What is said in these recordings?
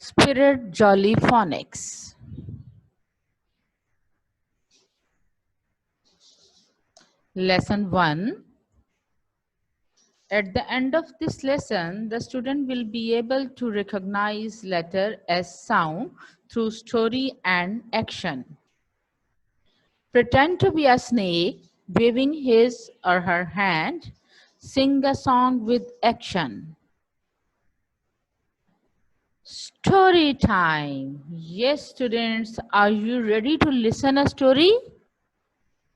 Spirit Jolly Phonics. Lesson 1. At the end of this lesson, the student will be able to recognize letter as sound through story and action. Pretend to be a snake, waving his or her hand. Sing a song with action. Story time. Yes, students, are you ready to listen a story?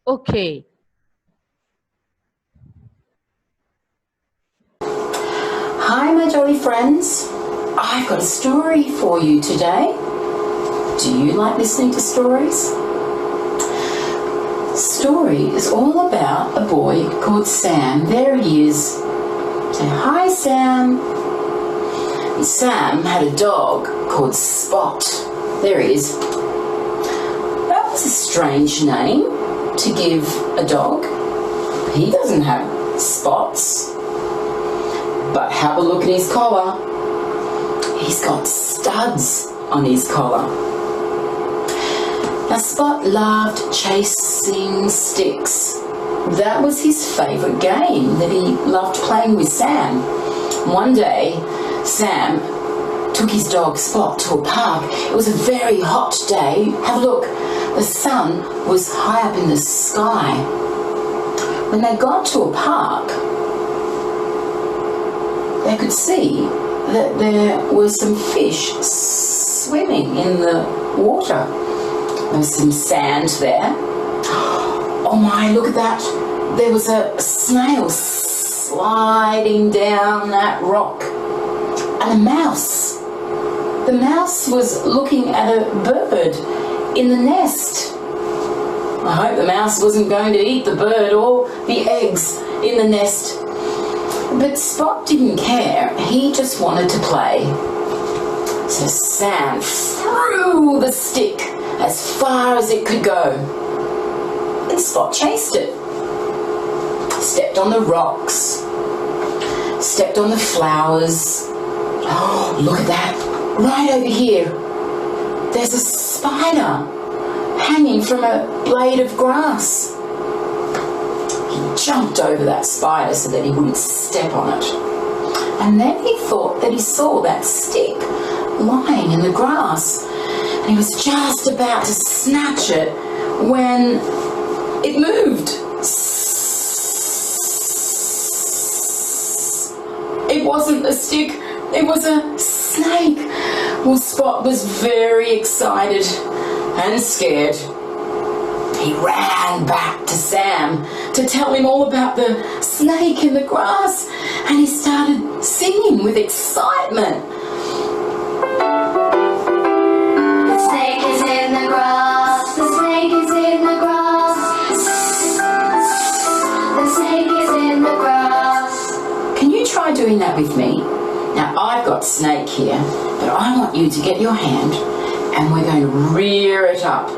Okay. Hi, my jolly friends. I've got a story for you today. Do you like listening to stories? Story is all about a boy called Sam. There he is. Say hi, Sam. Sam had a dog called Spot. There he is. That was a strange name to give a dog. He doesn't have spots. But have a look at his collar. He's got studs on his collar. Now Spot loved chasing sticks. That was his favourite game that he loved playing with Sam. One day, Sam took his dog Spot to a park. It was a very hot day. Have a look. The sun was high up in the sky. When they got to a park, they could see that there were some fish swimming in the water. There was some sand there. Oh my, look at that. There was a snail sliding down that rock. And a mouse. The mouse was looking at a bird in the nest. I hope the mouse wasn't going to eat the bird or the eggs in the nest. But Spot didn't care. He just wanted to play. So Sam threw the stick as far as it could go. And Spot chased it. Stepped on the rocks. Stepped on the flowers. Oh, look at that. Right over here. There's a spider hanging from a blade of grass. Jumped over that spider so that he wouldn't step on it. And then he thought that he saw that stick lying in the grass. And he was just about to snatch it when it moved. It wasn't a stick, it was a snake. Well, Spot was very excited and scared. He ran back to Sam to tell him all about the snake in the grass, and he started singing with excitement. The snake is in the grass, the snake is in the grass, the snake is in the grass. Can you try doing that with me? Now, I've got snake here, but I want you to get your hand and we're going to rear it up,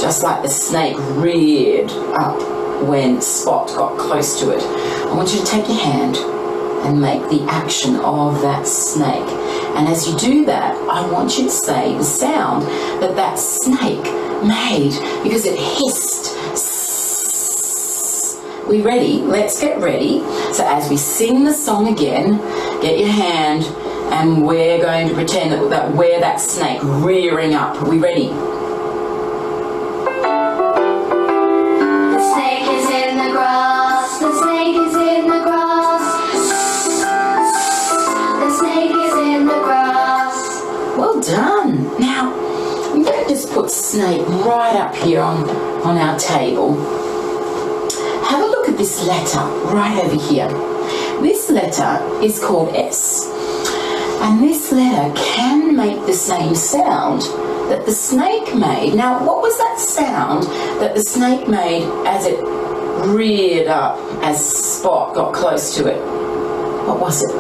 just like the snake reared up when Spot got close to it. I want you to take your hand and make the action of that snake. And as you do that, I want you to say the sound that that snake made, because it hissed. We ready? Let's get ready. So as we sing the song again, get your hand and we're going to pretend that we're that snake rearing up. Are we ready? The snake is in the grass, the snake is in the grass, the snake is in the grass. Well done. Now, I'm going to just put snake right up here on our table. Have a look at this letter right over here. This letter is called S. And this letter can make the same sound that the snake made. Now, what was that sound that the snake made as it reared up, as Spot got close to it? What was it?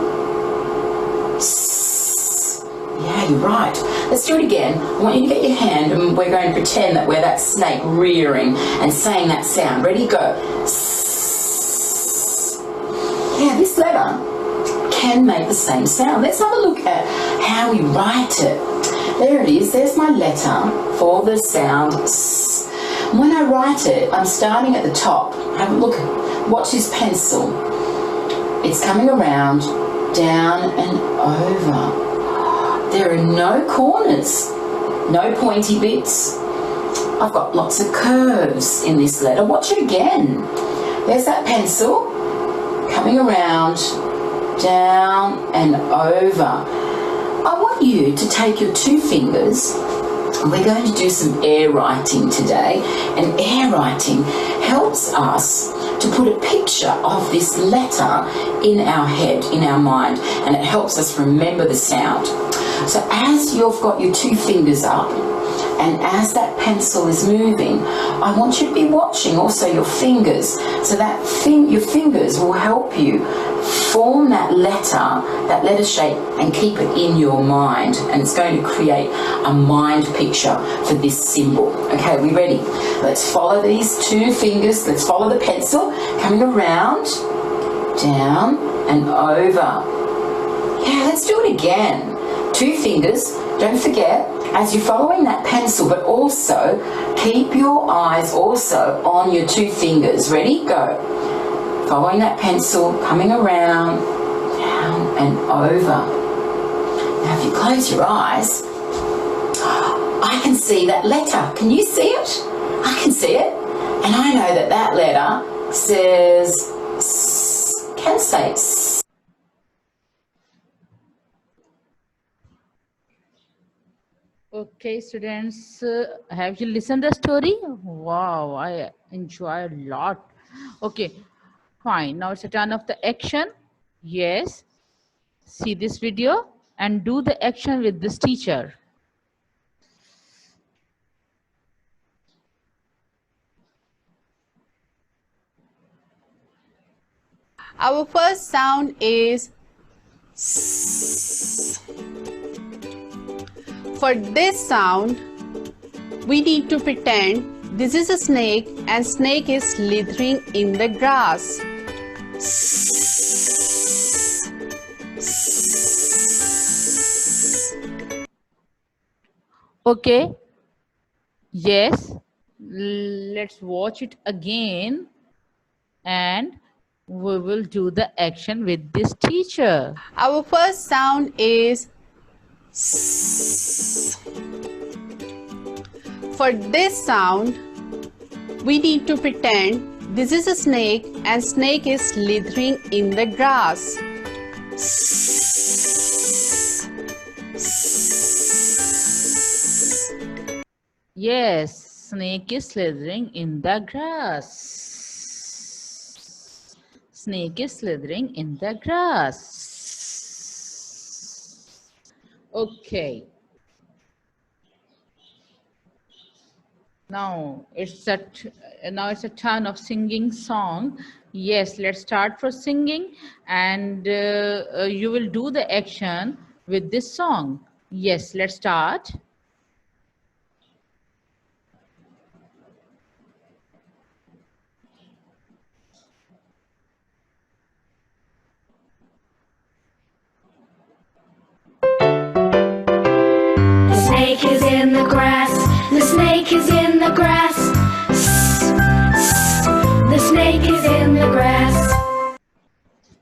Yeah, you're right. Let's do it again. I want you to get your hand and we're going to pretend that we're that snake rearing and saying that sound. Ready? Go. Yeah, this letter can make the same sound. Let's have a look at how we write it. There it is. There's my letter for the sound S. When I write it, I'm starting at the top. Have a look. Watch this pencil. It's coming around, down and over. There are no corners, no pointy bits. I've got lots of curves in this letter. Watch it again. There's that pencil coming around, down and over. I want you to take your two fingers, and we're going to do some air writing today. And air writing helps us to put a picture of this letter in our head, in our mind, and it helps us remember the sound. So as you've got your two fingers up, and as that pencil is moving, I want you to be watching also your fingers, so that your fingers will help you form that letter shape, and keep it in your mind. And it's going to create a mind picture for this symbol. Okay, are we ready? Let's follow these two fingers. Let's follow the pencil coming around, down and over. Yeah, let's do it again. Two fingers, don't forget, as you're following that pencil, but also keep your eyes also on your two fingers. Ready? Go. Following that pencil, coming around, down and over. Now if you close your eyes, I can see that letter. Can you see it? I can see it. And I know that that letter says S. Can say S. Okay, students, have you listened the story? Wow, I enjoy a lot. Okay, fine. Now it's a turn of the action. Yes. See this video and do the action with this teacher. Our first sound is S. For this sound, we need to pretend this is a snake and snake is slithering in the grass. S. S. Okay. Yes. Let's watch it again and we will do the action with this teacher. Our first sound is S. For this sound, we need to pretend this is a snake and snake is slithering in the grass. S. S. Yes, snake is slithering in the grass. Snake is slithering in the grass. Okay. Now it's a turn of singing song. Yes, let's start for singing, and you will do the action with this song. Yes, let's start. The snake is in the grass. The snake is in the grass. The snake is in the grass.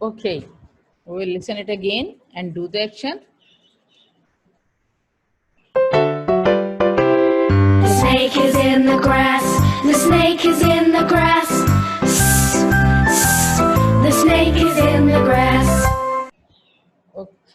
Okay, we will listen it again and do the action. The snake is in the grass. The snake is in the grass. The snake is in the grass.